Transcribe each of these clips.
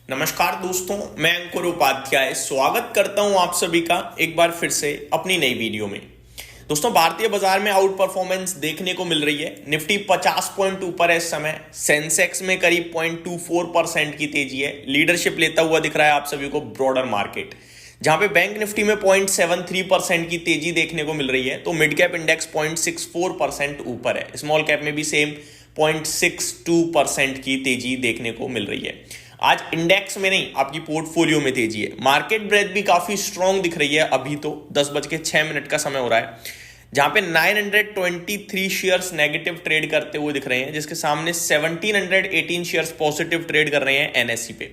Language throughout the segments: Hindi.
नमस्कार दोस्तों, मैं अंकुर उपाध्याय स्वागत करता हूं आप सभी का एक बार फिर से अपनी नई वीडियो में। दोस्तों, भारतीय बाजार में आउट परफॉर्मेंस देखने को मिल रही है। निफ्टी 50 पॉइंट ऊपर है इस समय। सेंसेक्स में करीब 0.24% की तेजी है। लीडरशिप लेता हुआ दिख रहा है आप सभी को ब्रॉडर मार्केट, जहां पे बैंक निफ्टी में 0.73% की तेजी देखने को मिल रही है। तो मिड कैप इंडेक्स 0.64% ऊपर है। स्मॉल कैप में भी सेम 0.62% की तेजी देखने को मिल रही है। आज इंडेक्स में नहीं, आपकी पोर्टफोलियो में तेजी है। मार्केट ब्रेथ भी काफी स्ट्रांग दिख रही है। अभी तो 10:06 का समय हो रहा है, जहां पे 923 शेयर्स नेगेटिव ट्रेड करते हुए दिख रहे हैं, जिसके सामने 1718 शेयर्स पॉजिटिव ट्रेड कर रहे हैं एनएससी पे।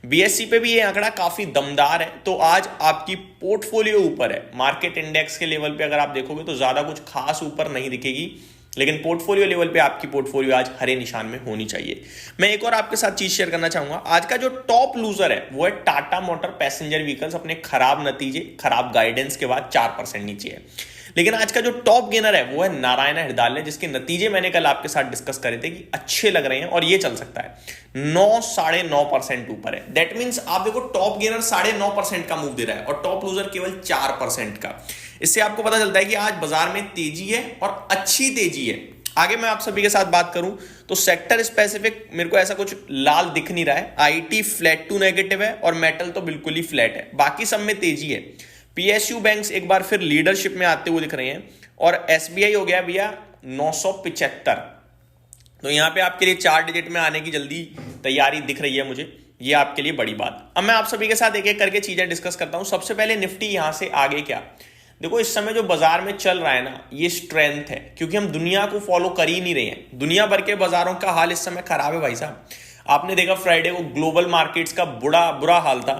बीएससी पे भी ये आंकड़ा काफी दमदार है। तो आज आपकी पोर्टफोलियो ऊपर है। मार्केट इंडेक्स के लेवल पे अगर आप देखोगे तो ज्यादा कुछ खास ऊपर नहीं दिखेगी, लेकिन पोर्टफोलियो लेवल पे आपकी पोर्टफोलियो आज हरे निशान में होनी चाहिए। मैं एक और आपके साथ चीज शेयर करना चाहूंगा। आज का जो टॉप लूजर है वो है टाटा मोटर पैसेंजर व्हीकल्स। अपने खराब नतीजे, खराब गाइडेंस के बाद 4% नीचे है। लेकिन आज का जो टॉप गेनर है वो है नारायण हृदयालय, जिसके नतीजे मैंने कल आपके साथ डिस्कस करे थे कि अच्छे लग रहे हैं और ये चल सकता है। 9-9.5% ऊपर है। दैट मीन्स आप देखो, टॉप गेनर 9.5% का मूव दे रहा है और टॉप लूजर केवल 4% का। इससे आपको पता चलता है कि आज बाजार में तेजी है और अच्छी तेजी है। आगे मैं आप सभी के साथ बात करूं तो सेक्टर स्पेसिफिक मेरे को ऐसा कुछ लाल दिख नहीं रहा है। आईटी फ्लैट टू नेगेटिव है और मेटल तो बिल्कुल ही फ्लैट है। बाकी सब में तेजी है। पीएसयू बैंक्स एक बार फिर लीडरशिप में आते हुए दिख रहे हैं और एसबीआई हो गया भैया 975। तो यहां पे आपके लिए 4 डिजिट में आने की जल्दी तैयारी दिख रही है मुझे। ये आपके लिए बड़ी बात। अब मैं आप सभी के साथ एक एक करके चीजें डिस्कस करता हूं। सबसे पहले निफ्टी यहां से आगे क्या। देखो, इस समय जो बाजार में चल रहा है ना, ये स्ट्रेंथ है, क्योंकि हम दुनिया को फॉलो कर ही नहीं रहे हैं। दुनिया भर के बाजारों का हाल इस समय खराब है भाई साहब। आपने देखा फ्राइडे को ग्लोबल मार्केट्स का बुरा हाल था,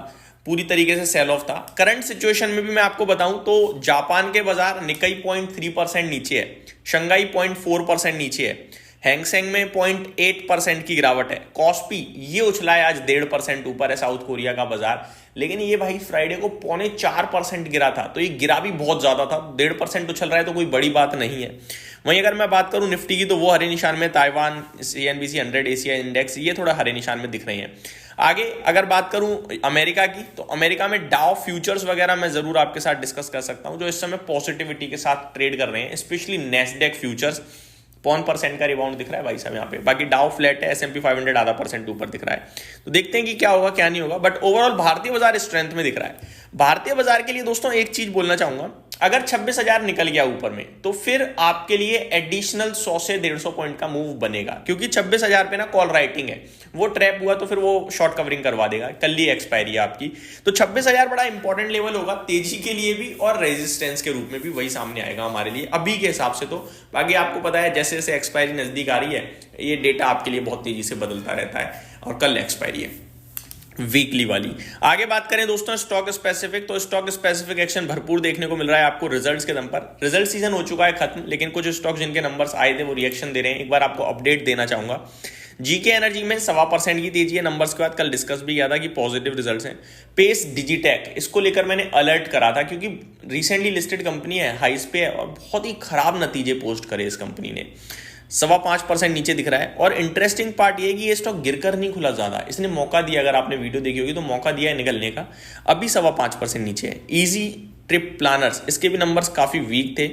पूरी तरीके से सेल ऑफ था। करंट सिचुएशन में भी मैं आपको बताऊं तो जापान के बाजार निकाई 0.3% नीचे है, शंघाई 0.4% नीचे है, हैंगसेंग में 0.8% की गिरावट है। कॉस्पी ये उछला है आज 1.5% ऊपर है, साउथ कोरिया का बाजार। लेकिन ये भाई फ्राइडे को 0.4% गिरा था, तो ये गिरा भी बहुत ज्यादा था। 1.5% उछल रहा है तो कोई बड़ी बात नहीं है। वहीं अगर मैं बात करूं निफ्टी की, तो वो हरे निशान में। ताइवान, सीएनबीसी 100, एशिया इंडेक्स ये थोड़ा हरे निशान में दिख रहे हैं। आगे अगर बात करूं अमेरिका की, तो अमेरिका में डाउ फ्यूचर्स वगैरह मैं जरूर आपके साथ डिस्कस कर सकता हूं, जो इस समय पॉजिटिविटी के साथ ट्रेड कर रहे हैं। स्पेशली नेस्डेक फ्यूचर्स 0.1% का रिबाउंड दिख रहा है भाई साहब यहाँ पे। बाकी डाउ फ्लैट है, S&P 500 0.5% ऊपर दिख रहा है। तो देखते हैं कि क्या होगा क्या नहीं होगा, बट ओवरऑल भारतीय बाजार स्ट्रेंथ में दिख रहा है। भारतीय बाजार के लिए दोस्तों एक चीज बोलना चाहूंगा, अगर 26,000 निकल गया ऊपर में, तो फिर आपके लिए एडिशनल 100 से 150 पॉइंट का मूव बनेगा, क्योंकि 26,000 पे ना कॉल राइटिंग है। वो ट्रैप हुआ तो फिर वो शॉर्ट कवरिंग करवा देगा। कल ही एक्सपायरी है आपकी। तो 26,000 बड़ा इंपॉर्टेंट लेवल होगा तेजी के लिए भी और रेजिस्टेंस के रूप में भी वही सामने आएगा हमारे लिए अभी के हिसाब से। तो बाकी आपको पता है जैसे जैसे एक्सपायरी नजदीक आ रही है, ये डेटा आपके लिए बहुत तेजी से बदलता रहता है। और कल एक्सपायरी है वीकली वाली। आगे बात करें दोस्तों स्टॉक स्पेसिफिक, तो स्टॉक स्पेसिफिक एक्शन भरपूर देखने को मिल रहा है आपको रिजल्ट्स के दम पर। रिजल्ट सीजन हो चुका है खत्म, लेकिन कुछ स्टॉक जिनके नंबर्स आए थे वो रिएक्शन दे रहे हैं। एक बार आपको अपडेट देना चाहूंगा। जीके एनर्जी में 1.25% की तेजी है नंबर्स के बाद। कल डिस्कस भी किया था कि पॉजिटिव रिजल्ट्स हैं। पेस डिजिटेक, इसको लेकर मैंने अलर्ट करा था, क्योंकि रिसेंटली लिस्टेड कंपनी है, हाइस पे है और बहुत ही खराब नतीजे पोस्ट करे इस कंपनी ने। 5.25% नीचे दिख रहा है। और इंटरेस्टिंग पार्ट ये है कि ये स्टॉक गिरकर नहीं खुला ज्यादा, इसने मौका दिया। अगर आपने वीडियो देखी होगी तो मौका दिया है निकलने का। अभी 5.25% नीचे है। इजी ट्रिप प्लानर्स, इसके भी नंबर्स काफी वीक थे,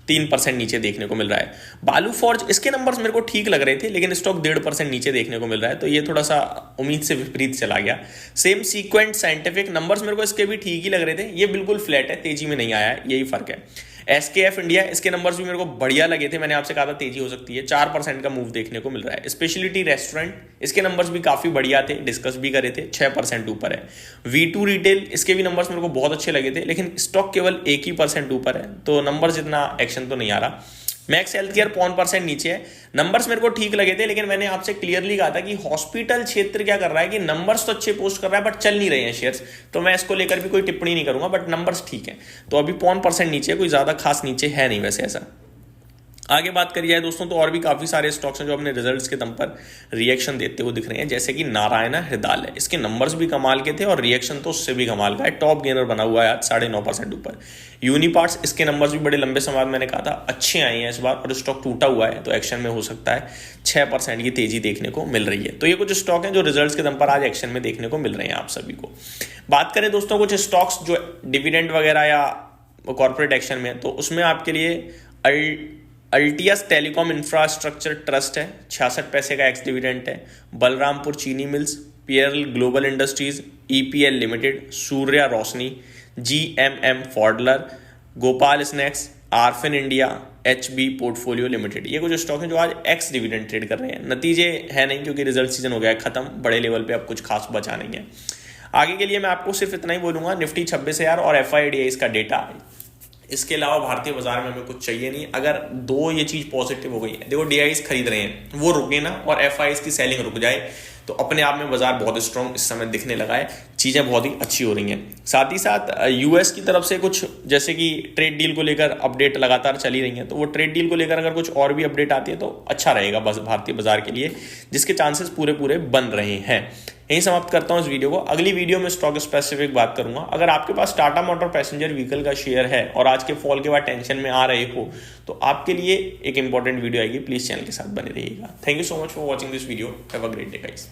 3% नीचे देखने को मिल रहा है। बालू फॉर्ज, इसके नंबर्स मेरे को ठीक लग रहे थे, लेकिन स्टॉक 1.5% नीचे देखने को मिल रहा है, तो ये थोड़ा सा उम्मीद से विपरीत चला गया। सेम सीक्वेंट साइंटिफिक, नंबर्स मेरे को इसके भी ठीक ही लग रहे थे, ये बिल्कुल फ्लैट है, तेजी में नहीं आया है, यही फर्क है। एसकेएफ इंडिया, इसके नंबर्स भी मेरे को बढ़िया लगे थे, मैंने आपसे कहा था तेजी हो सकती है। 4% का मूव देखने को मिल रहा है। स्पेशलिटी रेस्टोरेंट, इसके नंबर्स भी काफी बढ़िया थे, डिस्कस भी करे थे, 6% ऊपर है। V2 रिटेल, इसके भी नंबर्स मेरे को बहुत अच्छे लगे थे, लेकिन स्टॉक केवल 1% ऊपर है, तो नंबर्स इतना एक्शन तो नहीं आ रहा। मैक्स हेल्थ केयर 0.1% नीचे है। नंबर्स मेरे को ठीक लगे थे, लेकिन मैंने आपसे क्लियरली कहा था कि हॉस्पिटल क्षेत्र क्या कर रहा है कि नंबर्स तो अच्छे पोस्ट कर रहा है बट चल नहीं रहे हैं शेयर्स, तो मैं इसको लेकर भी कोई टिप्पणी नहीं करूंगा, बट नंबर्स ठीक है। तो अभी 0.1% नीचे, कोई ज्यादा खास नीचे है नहीं वैसे ऐसा। आगे बात करी जाए दोस्तों तो और भी काफ़ी सारे स्टॉक्स हैं जो अपने रिजल्ट्स के दम पर रिएक्शन देते हुए दिख रहे हैं, जैसे कि नारायणा हृदयालय। इसके नंबर्स भी कमाल के थे और रिएक्शन तो उससे भी कमाल का है, टॉप गेनर बना हुआ है आज 9.5% ऊपर। यूनिपार्ट्स, इसके नंबर्स भी बड़े लंबे समय बाद मैंने कहा था अच्छे आए हैं इस बार, और स्टॉक टूटा हुआ है तो एक्शन में हो सकता है 6% की तेजी देखने को मिल रही है। तो ये कुछ स्टॉक हैं जो रिजल्ट्स के दम पर आज एक्शन में देखने को मिल रहे हैं आप सभी को। बात करें दोस्तों कुछ स्टॉक्स जो डिविडेंड वगैरह या कॉर्पोरेट एक्शन में, तो उसमें आपके लिए अल्टियस टेलीकॉम इंफ्रास्ट्रक्चर ट्रस्ट है, 66 पैसे का एक्स डिविडेंड है। Balrampur Chini mills, PL global industries, EPL limited, Surya Roshni, GMM Pfaudler, Gopal snacks, Arfin India, HB portfolio limited, ये कुछ स्टॉक हैं जो आज एक्स डिविडेंड ट्रेड कर रहे हैं। नतीजे है नहीं क्योंकि रिजल्ट सीजन हो गया है खत्म, बड़े लेवल पे अब कुछ खास बचा नहीं है। आगे के लिए मैं आपको सिर्फ इतना ही बोलूंगा, निफ्टी 26,000 और एफआईडीआई का डेटा, इसके अलावा भारतीय बाजार में हमें कुछ चाहिए नहीं। अगर दो ये चीज पॉजिटिव हो गई है, देखो डीआईस खरीद रहे हैं वो रुके ना और एफआईएस की सेलिंग रुक जाए तो अपने आप में बाजार बहुत स्ट्रांग इस समय दिखने लगा है, चीजें बहुत ही अच्छी हो रही हैं। साथ ही साथ यूएस की तरफ से कुछ जैसे कि ट्रेड डील को लेकर अपडेट लगातार चली रही हैं, तो वो ट्रेड डील को लेकर अगर कुछ और भी अपडेट आती है तो अच्छा रहेगा भारतीय बाजार के लिए, जिसके चांसेस पूरे बन रहे हैं। यहीं समाप्त करता हूं इस वीडियो को। अगली वीडियो में स्टॉक स्पेसिफिक बात करूंगा। अगर आपके पास टाटा मोटर पैसेंजर व्हीकल का शेयर है और आज के फॉल के बाद टेंशन में आ रहे हो तो आपके लिए एक इंपॉर्टेंट वीडियो आएगी, प्लीज चैनल के साथ बने रहिएगा। Thank you so much for watching this video, have a great day guys.